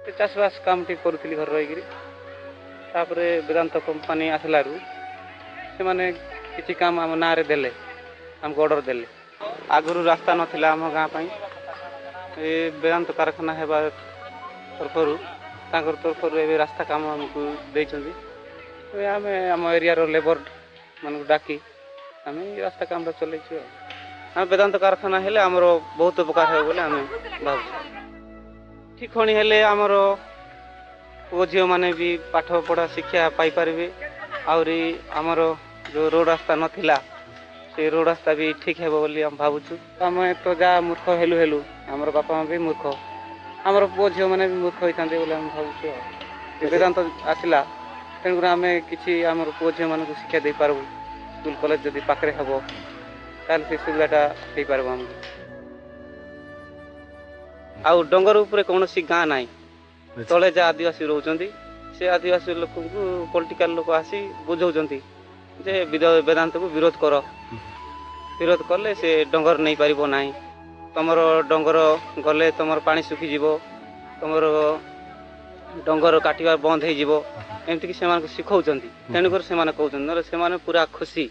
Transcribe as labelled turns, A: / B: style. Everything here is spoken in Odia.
A: ଚାଷବାସ କାମଟି କରୁଥିଲି ଘରେ ରହିକିରି। ତାପରେ ବେଦାନ୍ତ କମ୍ପାନୀ ଆସିଲାରୁ ସେମାନେ କିଛି କାମ ଆମ ନାଁରେ ଦେଲେ, ଆମକୁ ଅର୍ଡ଼ର ଦେଲେ। ଆଗରୁ ରାସ୍ତା ନଥିଲା ଆମ ଗାଁ ପାଇଁ। ଏ ବେଦାନ୍ତ କାରଖାନା ହେବା ତରଫରୁ ତାଙ୍କର ତରଫରୁ ଏବେ ରାସ୍ତା କାମ ଆମକୁ ଦେଇଛନ୍ତି। ଏବେ ଆମେ ଆମ ଏରିଆର ଲେବର ମାନଙ୍କୁ ଡାକି ଆମେ ଏ ରାସ୍ତା କାମଟା ଚଲେଇଛୁ ଆଉ। ଆମେ ବେଦାନ୍ତ କାରଖାନା ହେଲେ ଆମର ବହୁତ ଉପକାର ହେବ ବୋଲି ଆମେ ଭାବୁଛୁ। ଠିକ୍ ଖଣି ହେଲେ ଆମର ପୁଅ ଝିଅମାନେ ବି ପାଠ ପଢ଼ା ଶିକ୍ଷା ପାଇପାରିବେ। ଆହୁରି ଆମର ଯେଉଁ ରୋଡ଼ ରାସ୍ତା ନଥିଲା ସେ ରୋଡ଼ ରାସ୍ତା ବି ଠିକ୍ ହେବ ବୋଲି ଆମେ ଭାବୁଛୁ। ଆମେ ତ ଯାହା ମୂର୍ଖ ହେଲୁ ହେଲୁ, ଆମର ବାପା ମା' ବି ମୂର୍ଖ, ଆମର ପୁଅ ଝିଅମାନେ ବି ମୂର୍ଖ ହୋଇଥାନ୍ତେ ବୋଲି ଆମେ ଭାବୁଛୁ ଆଉ। ଯେ ବେଦାନ୍ତ ଆସିଲା, ତେଣୁକରି ଆମେ କିଛି ଆମର ପୁଅ ଝିଅମାନଙ୍କୁ ଶିକ୍ଷା ଦେଇପାରିବୁ। ସ୍କୁଲ କଲେଜ ଯଦି ପାଖରେ ହେବ ତାହେଲେ ସେ ସୁବିଧାଟା ହେଇପାରିବ ଆମକୁ। ଆଉ ଡଙ୍ଗର ଉପରେ କୌଣସି ଗାଁ ନାହିଁ। ତଳେ ଯାହା ଆଦିବାସୀ ରହୁଛନ୍ତି, ସେ ଆଦିବାସୀ ଲୋକଙ୍କୁ ପଲିଟିକାଲ ଲୋକ ଆସି ବୁଝାଉଛନ୍ତି ଯେ ବେଦାନ୍ତକୁ ବିରୋଧ କର। ବିରୋଧ କଲେ ସେ ଡଙ୍ଗର ନେଇପାରିବ ନାହିଁ। ତୁମର ଡଙ୍ଗର ଗଲେ ତୁମର ପାଣି ଶୁଖିଯିବ, ତୁମର ଡଙ୍ଗର କାଟିବା ବନ୍ଦ ହେଇଯିବ, ଏମିତିକି ସେମାନଙ୍କୁ ଶିଖାଉଛନ୍ତି। ତେଣୁକରି ସେମାନେ କହୁଛନ୍ତି, ନହେଲେ ସେମାନେ ପୁରା ଖୁସି।